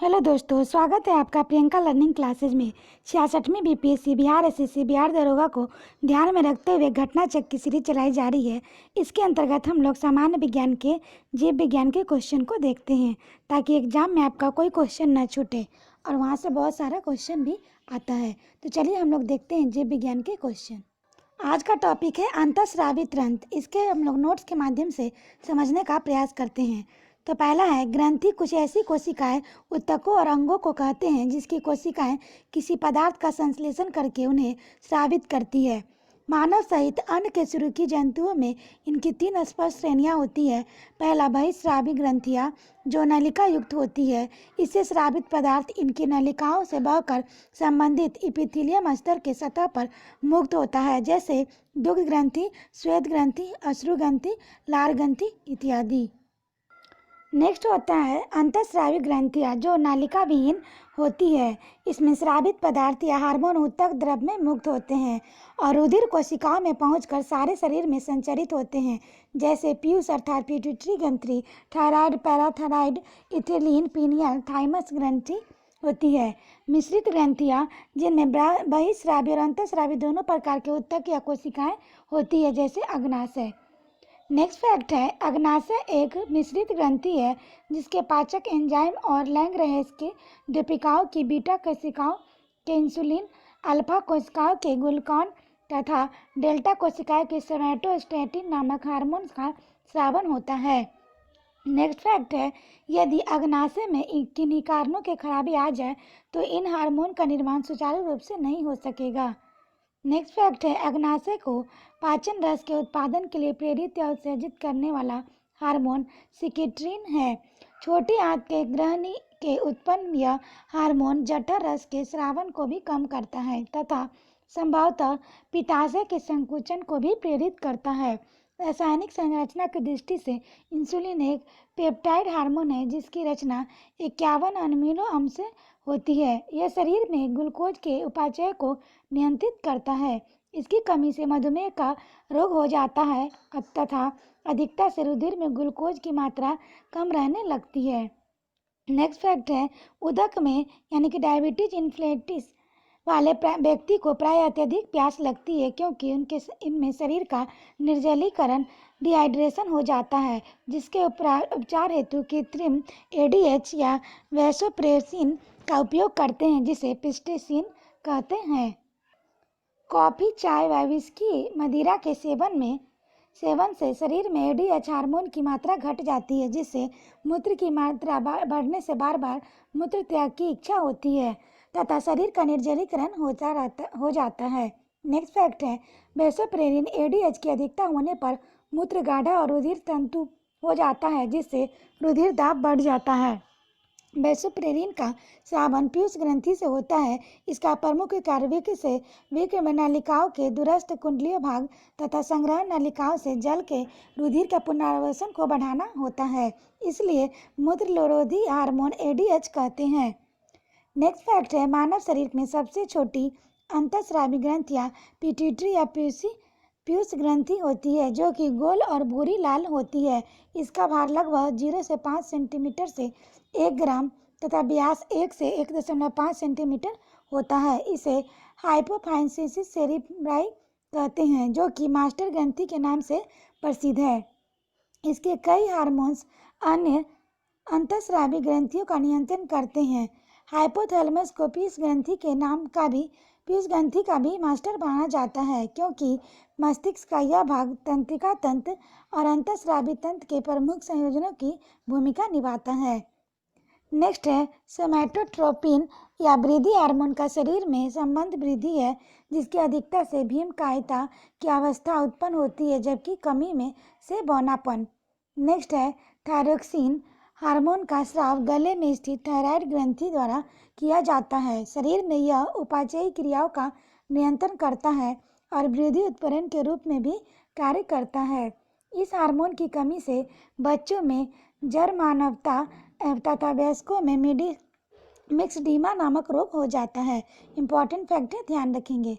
Hello दोस्तों, स्वागत है आपका प्रियंका लर्निंग क्लासेज में। 66वीं बीपीएससी बिहार एसएससी बिहार दरोगा को ध्यान में रखते हुए घटना चक्र की सीरीज चलाई जा रही है। इसके अंतर्गत हम लोग सामान्य विज्ञान के जीव विज्ञान के क्वेश्चन को देखते हैं ताकि एग्जाम में आपका कोई क्वेश्चन न छूटे, और वहाँ से बहुत सारा क्वेश्चन भी आता है। तो चलिए हम लोग देखते हैं जीव विज्ञान के क्वेश्चन। आज का टॉपिक है अंतःस्रावी तंत्र। इसके हम लोग नोट्स के माध्यम से समझने का प्रयास करते हैं। तो पहला है, ग्रंथि कुछ ऐसी कोशिकाएं ऊतकों और अंगों को कहते हैं जिसकी कोशिकाएं किसी पदार्थ का संश्लेषण करके उन्हें स्रावित करती है। मानव सहित अन्य के शुरुकी जंतुओं में इनकी 3 स्पष्ट श्रेणियां होती है। पहला, बहिस्रावी ग्रंथियां जो नलिका युक्त होती है। इससे स्रावित पदार्थ इनकी नलिकाओं से बहकर संबंधित इपिथीलियम स्तर के सतह पर मुक्त होता है, जैसे दुग्ध ग्रंथि, श्वेत ग्रंथि, अश्रु ग्रंथि, लार ग्रंथि इत्यादि। नेक्स्ट होता है अंतःस्रावी ग्रंथियां जो नालिका विहीन होती है। इसमें स्रावित पदार्थ या हार्मोन ऊतक द्रव में मुक्त होते हैं और रुधिर कोशिकाओं में पहुंचकर सारे शरीर में संचरित होते हैं, जैसे पीयूष अर्थात पिट्यूटरी ग्रंथि, thyroid, parathyroid, ethylene, pineal, thymus ग्रंथि होती है। मिश्रित ग्रंथियां जिनमें बहिस्रावी और अंतःस्रावी दोनों प्रकार के ऊतक या कोशिकाएं होती है, जैसे अग्नाशय। नेक्स्ट फैक्ट है, अग्नाशय एक मिश्रित ग्रंथि है जिसके पाचक एंजाइम और लैंगरहेस के दीपिकाओं की बीटा कोशिकाओं के इंसुलिन, अल्फा कोशिकाओं के ग्लूकान तथा डेल्टा कोशिकाओं के सोमैटोस्टैटिन नामक हार्मोन का स्रावन होता है। नेक्स्ट फैक्ट है, यदि अग्नाशय में किन्हीं कारणों की खराबी आ जाए तो इन हार्मोन का निर्माण सुचारू रूप से नहीं हो सकेगा। नेक्स्ट फैक्ट है, अग्नाशय को पाचन रस के उत्पादन के लिए प्रेरित या उत्सर्जित करने वाला हार्मोन सिकेट्रिन है। छोटी आंत के ग्रहणी के उत्पन्न यह हार्मोन जठर रस के स्रावन को भी कम करता है तथा संभवतः पित्ताशय के संकुचन को भी प्रेरित करता है। रासायनिक संरचना की दृष्टि से इंसुलिन एक पेप्टाइड हार्मोन है जिसकी रचना 51 अमीनो अम्ल से होती है। यह शरीर में ग्लूकोज के उपापचय को नियंत्रित करता है। इसकी कमी से मधुमेह का रोग हो जाता है तथा अधिकता से रुधिर में ग्लूकोज की मात्रा कम रहने लगती है। नेक्स्ट फैक्ट है, उदक में यानी कि डायबिटीज इन्फ्लेटिस वाले व्यक्ति को प्राय अत्यधिक प्यास लगती है क्योंकि इनमें शरीर का निर्जलीकरण डिहाइड्रेशन हो जाता है, जिसके उपचार हेतु कृत्रिम एडीएच या वैसोप्रेसिन का उपयोग करते हैं, जिसे पिस्टेसिन कहते हैं। कॉफ़ी, चाय व विस्की, मदिरा के सेवन से शरीर में एडीएच हार्मोन की मात्रा घट जाती है, जिससे मूत्र की मात्रा बढ़ने से बार बार मूत्र त्याग की इच्छा होती है तथा शरीर का निर्जलीकरण हो जाता है। नेक्स्ट फैक्ट है, वैसोप्रेसिन एडीएच की अधिकता होने पर मूत्र गाढ़ा और रुधिर तंतु हो जाता है, जिससे रुधिर दाब बढ़ जाता है। वैसोप्रेसिन का स्रावन पीयूष ग्रंथि से होता है। इसका प्रमुख कार्य विक्र में नलिकाओं के दूरस्थ कुंडलीय भाग तथा संग्रह नलिकाओं से जल के रुधिर के पुनरावर्तन को बढ़ाना होता है, इसलिए मूत्ररोधी हार्मोन एडीएच कहते हैं। नेक्स्ट फैक्ट है, मानव शरीर में सबसे छोटी अंतःस्रावी ग्रंथियां पिट्यूटरी या पीयूष ग्रंथि होती है, जो कि गोल और भूरी लाल होती है। इसका भार लगभग 0 से 5 सेंटीमीटर से 1 ग्राम तथा व्यास 1 से 1.5 सेंटीमीटर होता है। इसे हाइपोफाइसिस सेरेब्राई कहते हैं, जो कि मास्टर ग्रंथि के नाम से प्रसिद्ध है। इसके कई हार्मोन्स अन्य अंतःस्रावी ग्रंथियों का नियंत्रण करते हैं। हाइपोथैलेमस को पीयूष ग्रंथि का भी मास्टर माना जाता है, क्योंकि मस्तिष्क का यह भाग तंत्रिका तंत्र और अंतःस्रावी तंत्र के प्रमुख संयोजनों की भूमिका निभाता है। नेक्स्ट है, सोमैटोट्रोपिन या वृद्धि हार्मोन का शरीर में संबंध वृद्धि है, जिसकी अधिकता से भीमकायता की अवस्था उत्पन्न होती है, जबकि कमी में से बौनापन। नेक्स्ट है, थायरोक्सिन हार्मोन का स्राव गले में स्थित थायराइड ग्रंथि द्वारा किया जाता है। शरीर में यह उपापचयी क्रियाओं का नियंत्रण करता है और वृद्धि उत्प्रेरण के रूप में भी कार्य करता है। इस हार्मोन की कमी से बच्चों में जरमानवता तथा वयस्कों में मिक्सडीमा नामक रोग हो जाता है। इंपॉर्टेंट फैक्ट है, ध्यान रखेंगे।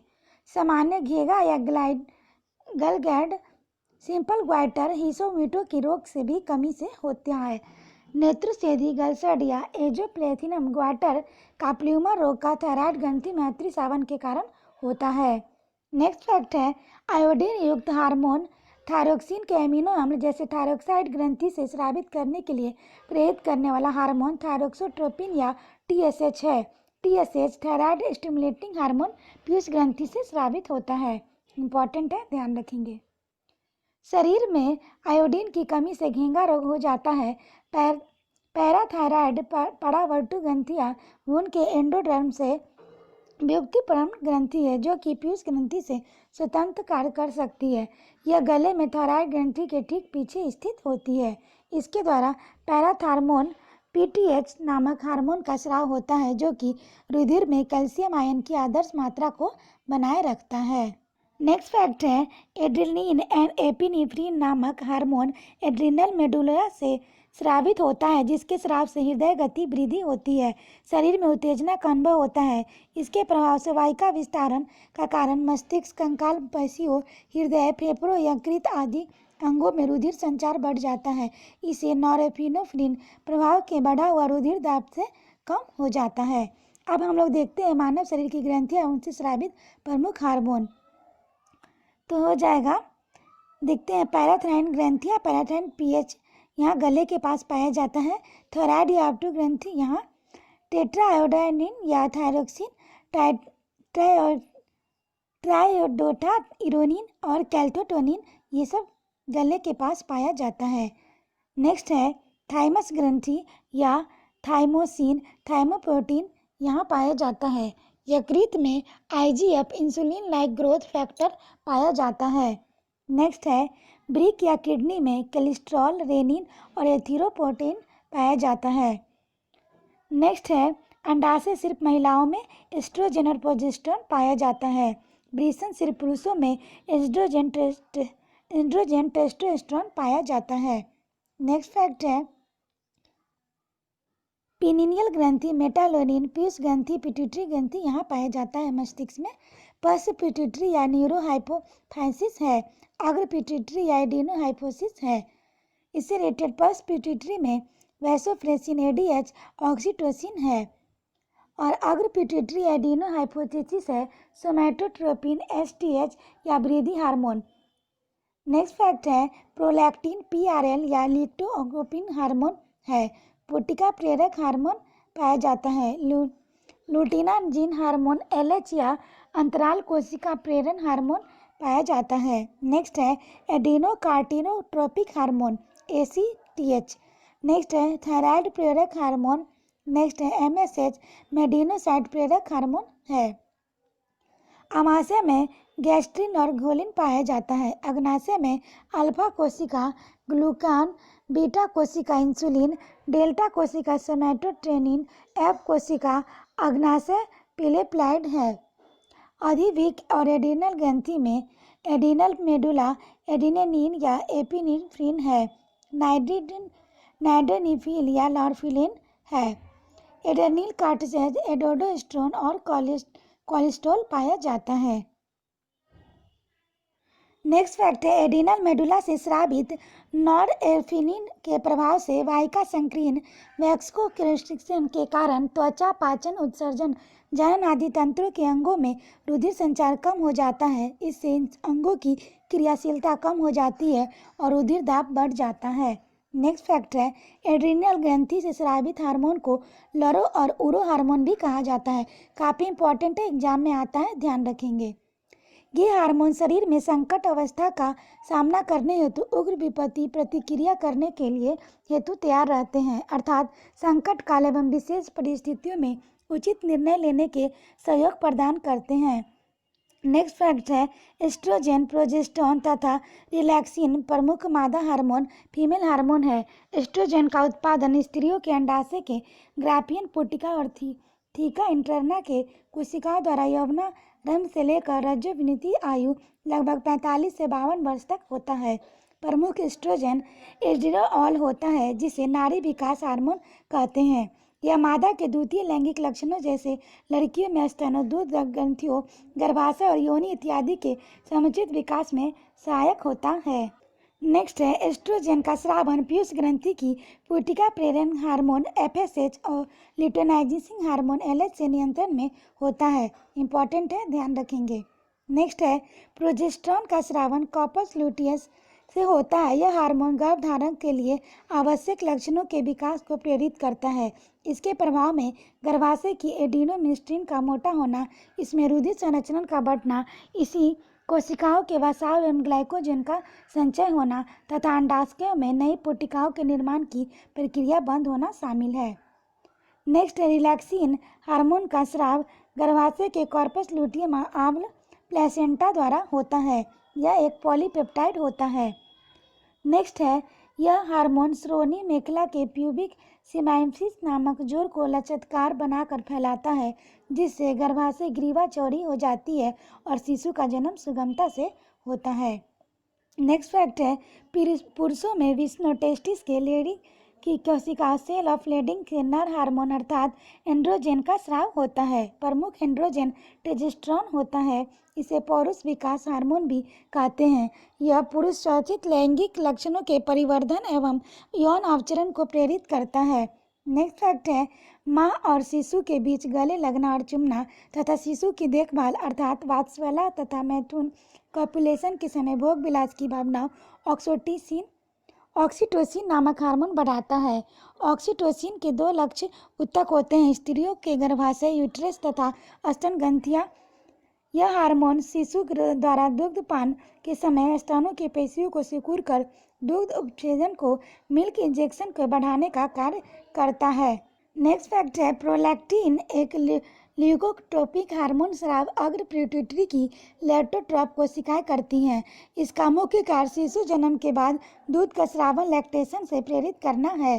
सामान्य घेगा या गलगैड सिंपल ग्वाइटर हिसोमिटो की रोग से भी कमी से होता है। नेत्रसेधी गलसड या एजोप्लेथिनम ग्वाटर का प्ल्यूमर रोग का थायराइड ग्रंथि में अतिस्रावन के कारण होता है। नेक्स्ट फैक्ट है, आयोडीन युक्त हार्मोन थायरोक्सिन के अमीनो अम्ल जैसे थायरोक्साइड ग्रंथि से स्रावित करने के लिए प्रेरित करने वाला हार्मोन थायरोक्सोट्रोपिन या TSH है। TSH thyroid stimulating hormone Piyush ग्रंथि से स्रावित होता है। इंपॉर्टेंट है, ध्यान रखेंगे। शरीर में आयोडीन की कमी से घेंगा रोग हो जाता है। पैराथायराइड परावर्तु ग्रंथियां भ्रूण के एंडोडर्म से व्युत्पन्न ग्रंथि है जो कि पीयूष ग्रंथि से स्वतंत्र कार्य कर सकती है। यह गले में थायराइड ग्रंथि के ठीक पीछे स्थित होती है। इसके द्वारा पैराथार्मोन PTH नामक हार्मोन का स्राव होता है जो कि रुधिर में कैल्शियम आयन की आदर्श मात्रा को बनाए रखता है। नेक्स्ट फैक्ट है, एड्रेनलिन एंड एपिनेफ्रिन नामक हार्मोन एड्रिनल मेडुला से स्रावित होता है जिसके स्राव से हृदय गति वृद्धि होती है। शरीर में उत्तेजना का अनुभव होता है। इसके प्रभाव से वाहिका विस्तारण का कारण मस्तिष्क, कंकाल पेशियों, हृदय, फेफड़ों, यकृत आदि अंगों में रुधिर संचार बढ़ जाता है। इसे नॉरेपिनेफ्रिन प्रभाव के बढ़ा हुआ रुधिर दाब से कम हो जाता है। अब हम लोग देखते हैं मानव शरीर की ग्रंथियां उनसे स्रावित प्रमुख हार्मोन। तो हो जाएगा, देखते हैं पैराथायराइन ग्रंथियां। पैराथायराइन PH यहाँ गले के पास पाया जाता है। थायराइड या ऑप्टो ग्रंथि यहाँ टेट्राआयोडाइन या थायरोक्सिन, ट्राइयोडोटा इरोनिन और कैल्टोटोनिन ये सब गले के पास पाया जाता है। नेक्स्ट है थाइमस ग्रंथि या थाइमोसिन, थाइमोप्रोटीन यहाँ पाया जाता है। यकृत में IGF insulin like growth factor पाया जाता है। नेक्स्ट है ब्रिक या किडनी में कोलेस्ट्रॉल, रेनिन और एथेरोपोएटिन पाया जाता है। नेक्स्ट है अंडाशय सिर्फ महिलाओं में एस्ट्रोजन और प्रोजेस्टेरोन पाया जाता है। वृषण सिर्फ पुरुषों में एस्ट्रोजन, टेस्टोस्टेरोन पाया जाता है। नेक्स्ट फैक्ट है पिनिनियल ग्रंथि, मेटालोनिन, पीयूष ग्रंथि, पिट्यूटरी ग्रंथि यहाँ पाया जाता है मस्तिष्क में। पल्स पिट्यूटरी या न्यूरोहाइपोफाइसिस है। अग्र पिट्यूटरी या एडिनोहाइपोफिसिस है। इससे रिलेटेड पल्स पिट्यूटरी में वैसोप्रेसिन, ADH, ऑक्सीटोसिन है और अग्र पिट्यूटरी एडिनोहाइपोफिसिस है सोमैटोट्रोपिन, STH या वृद्धि हार्मोन। नेक्स्ट फैक्ट है प्रोलैक्टिन, PRL या लिक्टोट्रोपिन हार्मोन है। पुटिका प्रेरक हार्मोन पाया जाता है। लुटिनाजिन हार्मोन LH या अंतराल कोशिका प्रेरण हार्मोन पाया जाता है। नेक्स्ट है एडिनोकार्टिनोट्रोपिक हार्मोन ACTH। नेक्स्ट है थायराइड प्रेरक हार्मोन। नेक्स्ट है MSH, मेडिनोसाइट प्रेरक हार्मोन है। अमाशय में गैस्ट्रिन और घोलिन पाया जाता है। अग्नाशय में अल्फा कोशिका ग्लूकान, बीटा कोशिका इंसुलिन, डेल्टा कोशिका सोमैटोट्रेनिन, F कोशिका अग्नाशय पिलेप्लाइड है। अधिवीक और एडिनल ग्रंथि में एडिनल मेडुला एडिनिन या एपिनेफ्रिन है। नाइट्रोनिफिल या नॉरफिलिन है। एड्रेनल कार्टेज, एडोडोस्टेरोन और कोलेस्ट्रॉल पाया जाता है। नेक्स्ट फैक्ट है एडिनल मेडुला से स्रावित नॉरएपिनेफ्रिन के प्रभाव से वाहिका संकीर्ण वैस्कोकन्स्ट्रिक्शन के कारण त्वचा, पाचन, उत्सर्जन, जनन आदि तंत्रों के अंगों में रुधिर संचार कम हो जाता है। इससे इन अंगों की क्रियाशीलता कम हो जाती है और रुधिर दाब बढ़ जाता है। नेक्स्ट फैक्ट है एड्रिनल ग्रंथि से स्रावित हार्मोन को लरो और उरो हार्मोन भी कहा जाता है। काफ़ी इंपॉर्टेंट है, एग्जाम में आता है, ध्यान रखेंगे। ये हार्मोन शरीर में संकट अवस्था का सामना करने हेतु उग्र विपत्ति प्रतिक्रिया करने के लिए हेतु तैयार रहते हैं, अर्थात संकट काल एवं विशेष परिस्थितियों में उचित निर्णय लेने के सहयोग प्रदान करते हैं। नेक्स्ट फैक्ट है एस्ट्रोजन, प्रोजेस्टेरोन तथा रिलैक्सिन प्रमुख मादा हार्मोन फीमेल हार्मोन है। एस्ट्रोजन का उत्पादन स्त्रियों के अंडाशय के ग्राफियन पुटिका और थीका इंटरना के कोशिकाओं द्वारा यौवनारंभ से लेकर रजोवृत्ति आयु लगभग 45 से 52 वर्ष तक होता है। प्रमुख एस्ट्रोजन एस्ट्रेडियोल होता है जिसे नारी विकास हार्मोन कहते हैं। यह मादा के द्वितीय लैंगिक लक्षणों जैसे लड़कियों में स्तनों, दूध ग्रंथियों, गर्भाशय और योनि इत्यादि के समुचित विकास में सहायक होता है। नेक्स्ट है एस्ट्रोजन का स्रावन पीयूष ग्रंथि की पुटिका प्रेरण हार्मोन एफएसएच और ल्यूटेनाइजिंग हार्मोन एलएच से नियंत्रण में होता है। इंपॉर्टेंट है, ध्यान रखेंगे। नेक्स्ट है प्रोजेस्टेरॉन का स्रावन कॉर्पस लुटियस से होता है। यह हार्मोन गर्भधारण के लिए आवश्यक लक्षणों के विकास को प्रेरित करता है। इसके प्रभाव में गर्भाशय की एडिनोमिस्ट्रीन का मोटा होना, इसमें रुधिर संरचना का बढ़ना, इसी कोशिकाओं के वसाव एवं ग्लाइकोजन का संचय होना तथा अंडाशयों में नई पुटिकाओं के निर्माण की प्रक्रिया बंद होना शामिल है। नेक्स्ट है रिलैक्सिन हार्मोन का स्राव गर्भाशय के कॉर्पस लुटियम आम्ल प्लेसेंटा द्वारा होता है। यह एक पॉलीपेप्टाइड होता है। नेक्स्ट है यह हार्मोन श्रोणि मेखला के प्यूबिक सिमाइसिस नामक जोड़ को लचकदार बनाकर फैलाता है, जिससे गर्भाशय ग्रीवा चौड़ी हो जाती है और शिशु का जन्म सुगमता से होता है। नेक्स्ट फैक्ट है पुरुषों में विष्णु टेस्टिस के लेडी की कोशिका सेल ऑफ लेडिंग के नर हार्मोन अर्थात एंड्रोजन का स्राव होता है। प्रमुख एंड्रोजन टेस्टोस्टेरोन होता है। इसे पौरुष विकास हार्मोन भी कहते हैं। यह पुरुष स्वचित लैंगिक लक्षणों के परिवर्धन एवं यौन आचरण को प्रेरित करता है। नेक्स्ट फैक्ट है माँ और शिशु के बीच गले लगना और चुमना तथा शिशु की देखभाल अर्थात वात्सल्य तथा मैथुन कॉपुलेशन के समय भोग विलास की भावना ऑक्सीटोसिन नामक हार्मोन बढ़ाता है। ऑक्सीटोसिन के दो लक्ष्य उत्तक होते हैं, स्त्रियों के गर्भाशय यूट्रस तथा स्तन ग्रंथियां। यह हार्मोन शिशु द्वारा दुग्धपान के समय स्तनों की पेशियों को सिकुड़ कर दुग्ध उपछेदन को मिल्क इंजेक्शन को बढ़ाने का कार्य करता है। नेक्स्ट फैक्ट है प्रोलैक्टिन एक ल्यूकोट्रोपिक हार्मोन स्राव अग्र पिट्यूटरी की लेप्टोट्रोप कोशिकाएं करती हैं। इसका मुख्य कार्य शिशु जन्म के बाद दूध का स्रावन लैक्टेशन से प्रेरित करना है।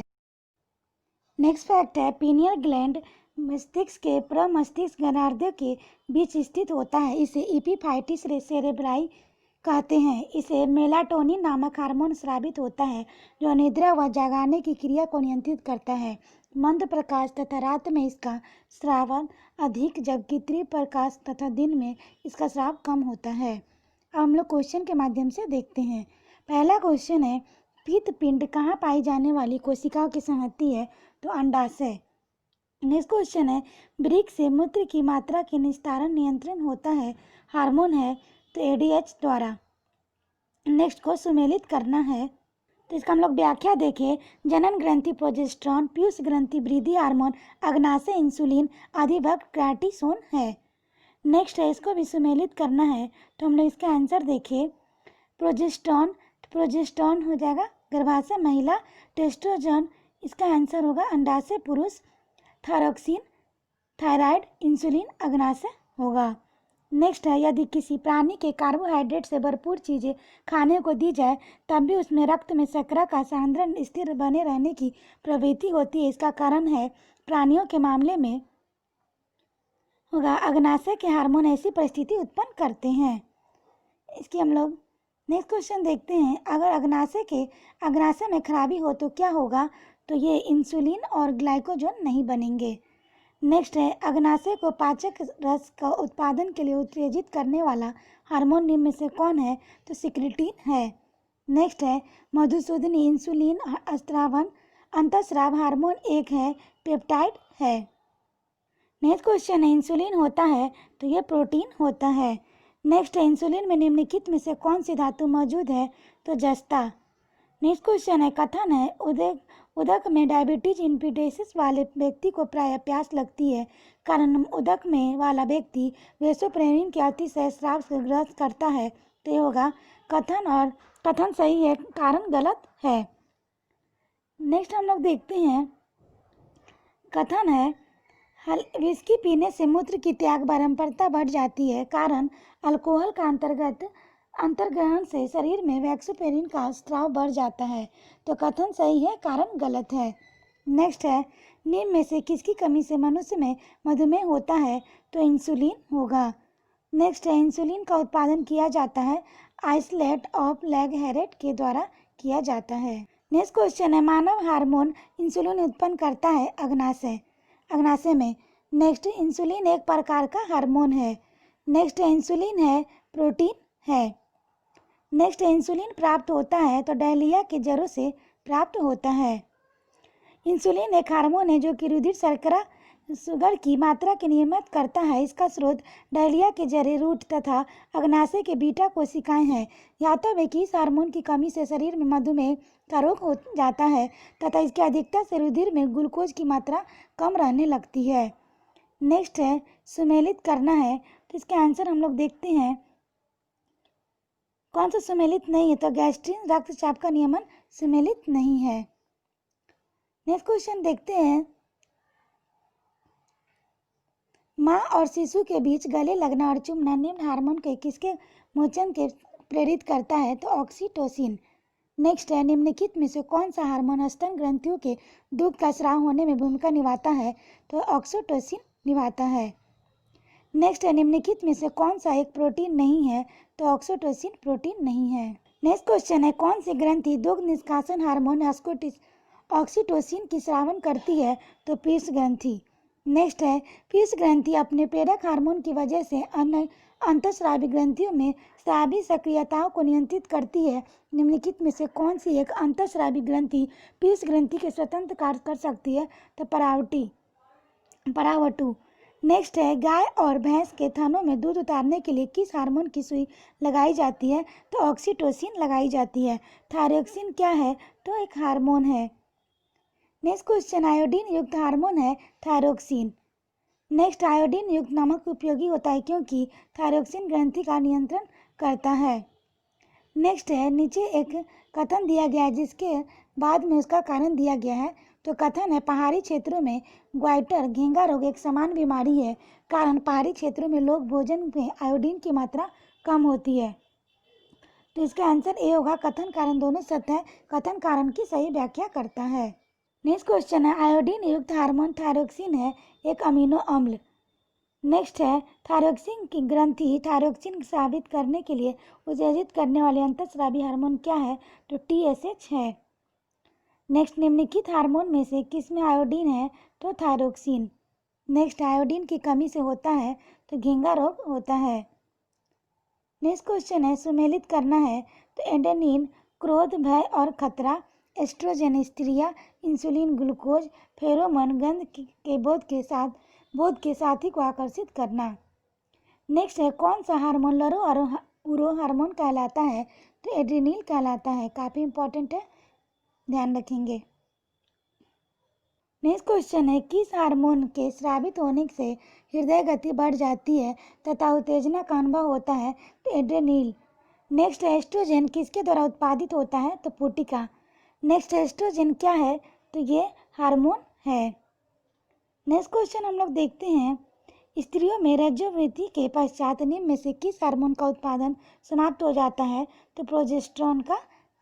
नेक्स्ट फैक्ट है पीनियल ग्लैंड मस्तिष्क के प्रमस्तिष्क गनार्ध के बीच स्थित होता है। इसे इपिफाइटिस सेरेब्राई कहते हैं। इसे मेलाटोनिन नामक हार्मोन स्रावित होता है, जो निद्रा व जागने की क्रिया को नियंत्रित करता है। मंद प्रकाश तथा रात में इसका स्रावन अधिक, जबकि तीव्र प्रकाश तथा दिन में इसका स्राव कम होता है। अब हम लोग क्वेश्चन के माध्यम से देखते हैं। पहला क्वेश्चन है पित्त पिंड कहाँ पाई जाने वाली कोशिकाओं की संहति है? तो अंडाशय। नेक्स्ट क्वेश्चन है वृक्क से मूत्र की मात्रा के निस्तारण नियंत्रण होता है, हार्मोन है तो एडीएच द्वारा। नेक्स्ट को सुमेलित करना है, तो इसका हम लोग व्याख्या देखें। जनन ग्रंथि प्रोजेस्टेरॉन, पीयूष ग्रंथि वृद्धि हार्मोन, अग्नाशय इंसुलिन, अधिभक्त कार्टिसोन है। नेक्स्ट है इसको भी सुमेलित करना है, तो हम लोग इसका आंसर देखें। प्रोजेस्टेरॉन हो जाएगा गर्भाशय महिला, टेस्टोस्टेरोन इसका आंसर होगा अंडाशय पुरुष, थायरोक्सिन थायराइड, इंसुलिन अग्नाशय होगा। नेक्स्ट है यदि किसी प्राणी के कार्बोहाइड्रेट से भरपूर चीज़ें खाने को दी जाए तब भी उसमें रक्त में शर्करा का सांद्रण स्थिर बने रहने की प्रवृत्ति होती है। इसका कारण है प्राणियों के मामले में होगा अग्नाशय के हार्मोन ऐसी परिस्थिति उत्पन्न करते हैं। इसकी हम लोग नेक्स्ट क्वेश्चन देखते हैं। अगर अग्नाशय में खराबी हो तो क्या होगा? तो ये इंसुलिन और ग्लाइकोजन नहीं बनेंगे। नेक्स्ट है अग्नाशय को पाचक रस का उत्पादन के लिए उत्तेजित करने वाला हार्मोन निम्न में से कौन है? तो सिक्रेटिन है। नेक्स्ट है मधुसूदनी इंसुलिन स्रावन अंतःस्राव हार्मोन एक है, पेप्टाइड है। नेक्स्ट क्वेश्चन है इंसुलिन होता है तो यह प्रोटीन होता है। नेक्स्ट है इंसुलिन में निम्नलिखित में से कौन सी धातु मौजूद है? तो जस्ता। नेक्स्ट क्वेश्चन है कथन है उदक में डायबिटीज इंपिडेसिस वाले व्यक्ति को प्रायः प्यास लगती है, कारण उदक में वाला व्यक्ति वेसोप्रेनिन के अतिशय स्राव से ग्रस्त करता है। तो ये होगा कथन, और कथन सही है, कारण गलत है। नेक्स्ट हम लोग देखते हैं कथन है विस्की पीने से मूत्र की त्याग बारंबारता बढ़ जाती है, कारण अल्कोहल का अंतर्ग्रहण से शरीर में वेसोप्रेनिन का स्राव बढ़ जाता है। तो कथन सही है, कारण गलत है। नेक्स्ट है निम्न में से किसकी कमी से मनुष्य में मधुमेह होता है? तो इंसुलिन होगा। नेक्स्ट है इंसुलिन का उत्पादन किया जाता है आइसलेट ऑफ लैगहेरेट के द्वारा किया जाता है। नेक्स्ट क्वेश्चन है मानव हार्मोन इंसुलिन उत्पन्न करता है अग्नाशय में। नेक्स्ट इंसुलिन एक प्रकार का हार्मोन है। नेक्स्ट है इंसुलिन है प्रोटीन है। नेक्स्ट इंसुलिन प्राप्त होता है तो डहलिया के जड़ों से प्राप्त होता है। इंसुलिन एक हार्मोन है जो कि रुधिर शर्करा शुगर की मात्रा के नियमित करता है। इसका स्रोत डहलिया के जड़े, रूट तथा अग्नाशय के बीटा कोशिकाएं हैं। ज्ञातव्य है कि इस हार्मोन की कमी से शरीर में मधुमेह का रोग हो जाता है तथा इसकी अधिकता से रुधिर में ग्लूकोज की मात्रा कम रहने लगती है। नेक्स्ट है सुमेलित करना है, तो इसका आंसर हम लोग देखते हैं कौन सा सुमेलित नहीं है, तो गैस्ट्रिन रक्तचाप का नियमन सुमेलित नहीं है। नेक्स्ट क्वेश्चन देखते हैं, माँ और शिशु के बीच गले लगना और चुम्बना निम्न हार्मोन के किसके मोचन के प्रेरित करता है, तो ऑक्सीटोसिन। नेक्स्ट है निम्नलिखित में से कौन सा हार्मोन स्तन ग्रंथियों के दुग्ध का स्राव होने में भूमिका निभाता है, तो ऑक्सीटोसिन निभाता है। नेक्स्ट है निम्नलिखित में से कौन सा एक प्रोटीन नहीं है, तो ऑक्सीटोसिन प्रोटीन नहीं है। नेक्स्ट क्वेश्चन है कौन सी ग्रंथि दुग्ध निष्कासन हार्मोन ऑक्सीटोसिन की स्रावन करती है, तो पीयूष ग्रंथि। नेक्स्ट है पीयूष ग्रंथि अपने प्रेरक हार्मोन की वजह से अन्य अंतःस्रावी ग्रंथियों में स्रावी सक्रियताओं को नियंत्रित करती है। निम्नलिखित में से कौन सी एक अंतःस्रावी ग्रंथि पीयूष ग्रंथि के स्वतंत्र कार्य कर सकती है, तो परावटु। नेक्स्ट है गाय और भैंस के थनों में दूध उतारने के लिए किस हार्मोन की सुई लगाई जाती है, तो ऑक्सीटोसिन लगाई जाती है। थायरोक्सिन क्या है, तो एक हार्मोन है। नेक्स्ट क्वेश्चन आयोडीन युक्त हार्मोन है थायरोक्सिन। नेक्स्ट आयोडीन युक्त नमक उपयोगी होता है क्योंकि थायरोक्सिन ग्रंथि का नियंत्रण करता है। नेक्स्ट है नीचे एक कथन दिया गया है जिसके बाद में उसका कारण दिया गया है, तो कथन है पहाड़ी क्षेत्रों में ग्वाइटर घेंगा रोग एक समान बीमारी है, कारण पहाड़ी क्षेत्रों में लोग भोजन में आयोडीन की मात्रा कम होती है। तो इसका आंसर ए होगा, कथन कारण दोनों सत्य है, कथन कारण की सही व्याख्या करता है। नेक्स्ट क्वेश्चन है आयोडीन युक्त हार्मोन थायरोक्सिन है एक अमीनो अम्ल। नेक्स्ट है थायरोक्सिन की ग्रंथि थायरोक्सिन साबित करने के लिए उत्तेजित करने वाले अंतःस्रावी हार्मोन क्या है, तो TSH है। नेक्स्ट निम्नलिखित हार्मोन में से किसमें आयोडीन है, तो थायरोक्सिन। नेक्स्ट आयोडीन की कमी से होता है तो घेंगा रोग होता है। नेक्स्ट क्वेश्चन है सुमेलित करना है, तो एडेनिन क्रोध, भय और खतरा, एस्ट्रोजन स्त्रिया, इंसुलिन ग्लूकोज, फेरोमोन गंध के बोध के साथी को आकर्षित करना। नेक्स्ट है कौन सा हार्मोन लरो और उरो हार्मोन कहलाता है, तो एड्रेनिल कहलाता है। काफ़ी इंपॉर्टेंट है, ध्यान रखेंगे। नेक्स्ट क्वेश्चन है किस हार्मोन के स्रावित होने से हृदय गति बढ़ जाती है तथा उत्तेजना का अनुभव होता है, तो एड्रेनिल। नेक्स्ट एस्ट्रोजन किसके द्वारा उत्पादित होता है, तो पुटिका। नेक्स्ट एस्ट्रोजन क्या है, तो ये हार्मोन है। नेक्स्ट क्वेश्चन हम लोग देखते हैं स्त्रियों में रजोवृद्धि के पश्चात निम्न में से किस हार्मोन का उत्पादन समाप्त हो जाता है, तो प्रोजेस्टेरोन का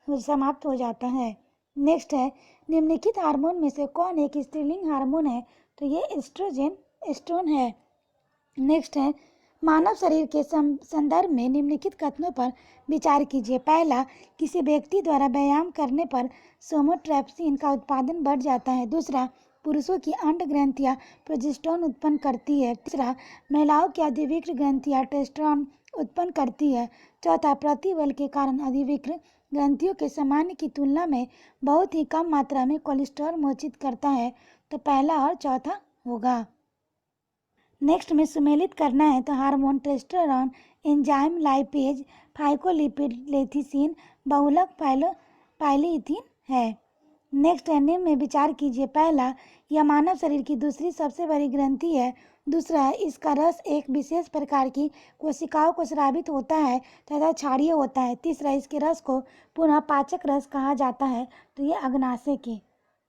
समाप्त हो जाता है। नेक्स्ट है निम्नलिखित हार्मोन में से कौन एक स्त्रीलिंग हार्मोन है, तो ये एस्ट्रोन है। नेक्स्ट है मानव शरीर के संदर्भ में निम्नलिखित कथनों पर विचार कीजिए। पहला, किसी व्यक्ति द्वारा व्यायाम करने पर सोमाटोट्रोपिन का उत्पादन बढ़ जाता है। दूसरा, पुरुषों की अंड ग्रंथियां प्रोजेस्टेरोन उत्पन्न करती है। तीसरा, महिलाओं की अधिविक्र ग्रंथियां टेस्टोस्टेरोन उत्पन्न करती है। चौथा, प्रतिबल के कारण अधिविक्र ग्रंथियों के सामान्य की तुलना में बहुत ही कम मात्रा में कोलेस्ट्रॉल मोचित करता है, तो पहला और चौथा होगा। नेक्स्ट में सुमेलित करना है, तो हार्मोन टेस्टोस्टेरोन एंजाइम लाइपेज फाइकोलिपिड लेथिसिन बहुलक पाइलीथीन है। नेक्स्ट है निम्न में विचार कीजिए। पहला, यह मानव शरीर की दूसरी सबसे बड़ी ग्रंथि है। दूसरा, इसका रस एक विशेष प्रकार की कोशिकाओं को स्रावित होता है तथा क्षारीय होता है। तीसरा, इसके रस को पुनः पाचक रस कहा जाता है, तो ये अग्नाशय के।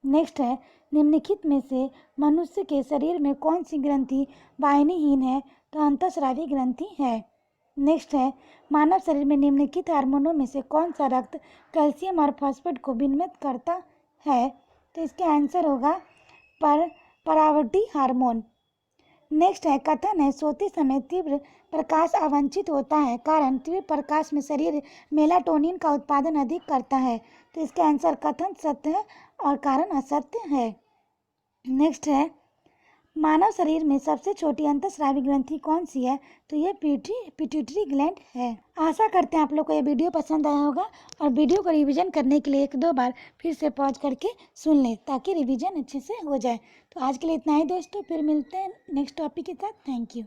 नेक्स्ट है निम्नलिखित में से मनुष्य के शरीर में कौन सी ग्रंथि वाहिनीहीन है, तो अंतःस्रावी ग्रंथि है। नेक्स्ट है मानव शरीर में निम्नलिखित हार्मोनों में से कौन सा रक्त कैल्शियम और फास्फेट को विनियमित करता है, तो इसका आंसर होगा परावर्ती हार्मोन। नेक्स्ट है कथन है सोते समय तीव्र प्रकाश अवांछित होता है, कारण तीव्र प्रकाश में शरीर मेलाटोनिन का उत्पादन अधिक करता है, तो इसका आंसर कथन सत्य है और कारण असत्य है। नेक्स्ट है मानव शरीर में सबसे छोटी अंतःस्रावी ग्रंथि कौन सी है? तो ये पिट्यूटरी ग्लैंड है। आशा करते हैं आप लोग को ये वीडियो पसंद आया होगा और वीडियो को रिवीजन करने के लिए 1-2 बार फिर से पॉज करके सुन लें ताकि रिवीजन अच्छे से हो जाए। तो आज के लिए इतना ही दोस्तों, फिर मिलते हैं नेक्स्ट टॉपिक के साथ। Thank you.